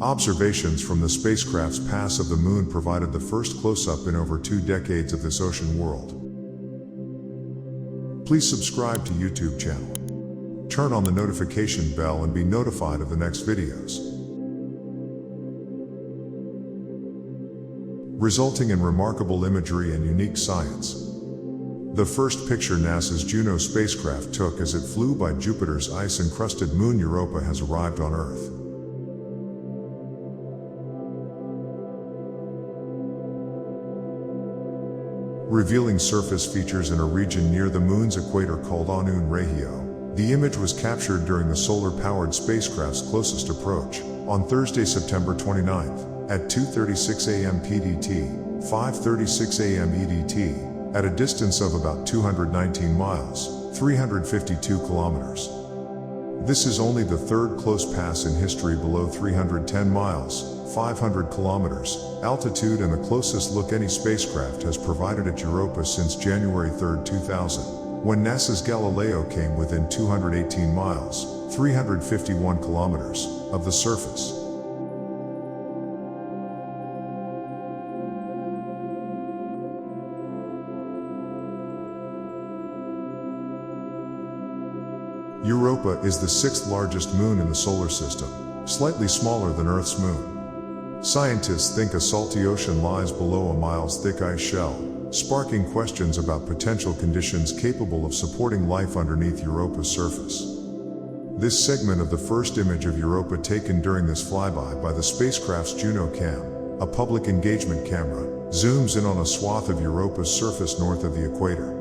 Observations from the spacecraft's pass of the Moon provided the first close-up in over 2 decades of this ocean world. Please subscribe to YouTube channel. Turn on the notification bell and be notified of the next videos, resulting in remarkable imagery and unique science. The first picture NASA's Juno spacecraft took as it flew by Jupiter's ice-encrusted moon Europa has arrived on Earth. Revealing surface features in a region near the Moon's equator called Anun Regio, the image was captured during the solar-powered spacecraft's closest approach, on Thursday, September 29th, at 2:36 a.m. PDT, 5:36 a.m. EDT, at a distance of about 219 miles, 352 kilometers. This is only the third close pass in history below 310 miles, 500 kilometers, altitude and the closest look any spacecraft has provided at Europa since January 3, 2000, when NASA's Galileo came within 218 miles, 351 kilometers, of the surface. Europa is the 6th largest moon in the solar system, slightly smaller than Earth's moon. Scientists think a salty ocean lies below a miles-thick ice shell, sparking questions about potential conditions capable of supporting life underneath Europa's surface. This segment of the first image of Europa taken during this flyby by the spacecraft's Juno cam, a public engagement camera, zooms in on a swath of Europa's surface north of the equator.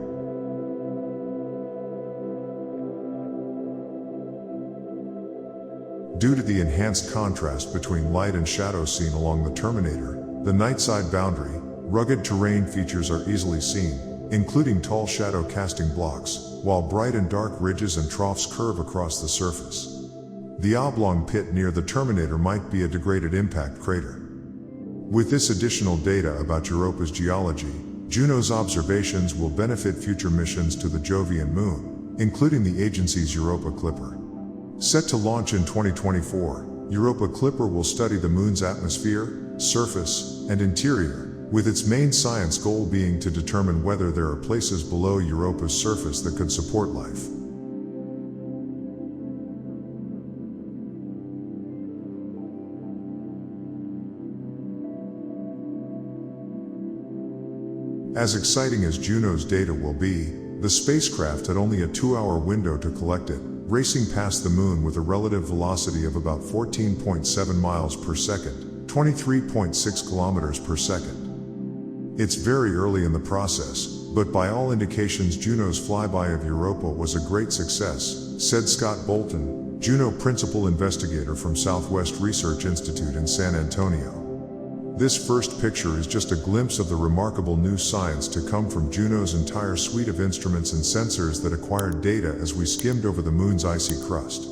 Due to the enhanced contrast between light and shadow seen along the terminator, the night-side boundary, rugged terrain features are easily seen, including tall shadow-casting blocks, while bright and dark ridges and troughs curve across the surface. The oblong pit near the terminator might be a degraded impact crater. With this additional data about Europa's geology, Juno's observations will benefit future missions to the Jovian moon, including the agency's Europa Clipper. Set to launch in 2024, Europa Clipper will study the Moon's atmosphere, surface, and interior, with its main science goal being to determine whether there are places below Europa's surface that could support life. As exciting as Juno's data will be, the spacecraft had only a 2-hour window to collect it, racing past the Moon with a relative velocity of about 14.7 miles per second, 23.6 kilometers per second. It's very early in the process, but by all indications Juno's flyby of Europa was a great success, said Scott Bolton, Juno principal investigator from Southwest Research Institute in San Antonio. This first picture is just a glimpse of the remarkable new science to come from Juno's entire suite of instruments and sensors that acquired data as we skimmed over the Moon's icy crust.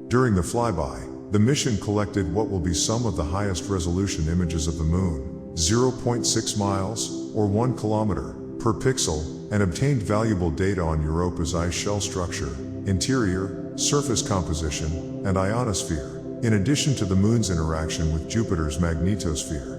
During the flyby, the mission collected what will be some of the highest resolution images of the Moon, 0.6 miles, or 1 kilometer, per pixel, and obtained valuable data on Europa's ice shell structure, interior, surface composition, and ionosphere, in addition to the Moon's interaction with Jupiter's magnetosphere.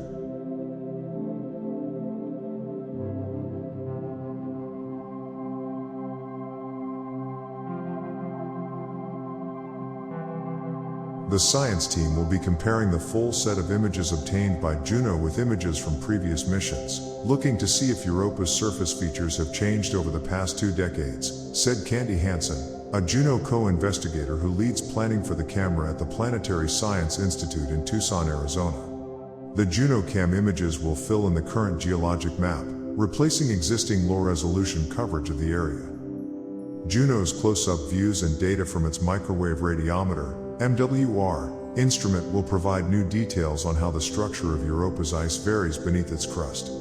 The science team will be comparing the full set of images obtained by Juno with images from previous missions, looking to see if Europa's surface features have changed over the past 2 decades, said Candy Hansen, a Juno co-investigator who leads planning for the camera at the Planetary Science Institute in Tucson, Arizona. The Juno cam images will fill in the current geologic map, replacing existing low-resolution coverage of the area. Juno's close-up views and data from its microwave radiometer, MWR, instrument will provide new details on how the structure of Europa's ice varies beneath its crust.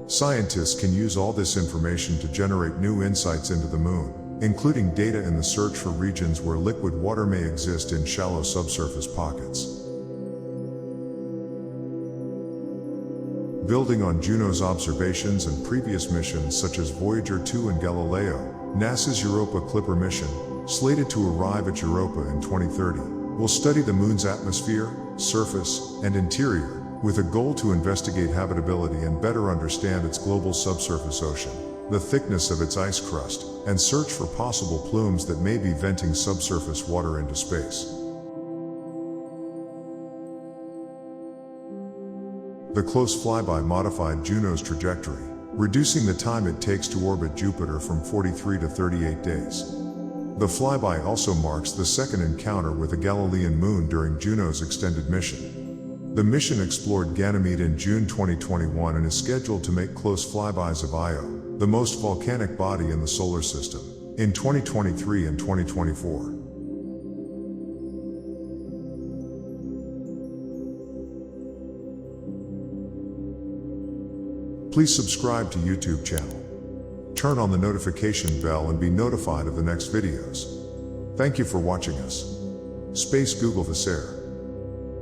Scientists can use all this information to generate new insights into the Moon, including data in the search for regions where liquid water may exist in shallow subsurface pockets. Building on Juno's observations and previous missions such as Voyager 2 and Galileo, NASA's Europa Clipper mission, slated to arrive at Europa in 2030, will study the Moon's atmosphere, surface, and interior, with a goal to investigate habitability and better understand its global subsurface ocean, the thickness of its ice crust, and search for possible plumes that may be venting subsurface water into space. The close flyby modified Juno's trajectory, reducing the time it takes to orbit Jupiter from 43 to 38 days. The flyby also marks the second encounter with a Galilean moon during Juno's extended mission. The mission explored Ganymede in June 2021 and is scheduled to make close flybys of Io, the most volcanic body in the solar system, in 2023 and 2024. Please subscribe to YouTube channel. Turn on the notification bell and be notified of the next videos. Thank you for watching us. Space Google Visser.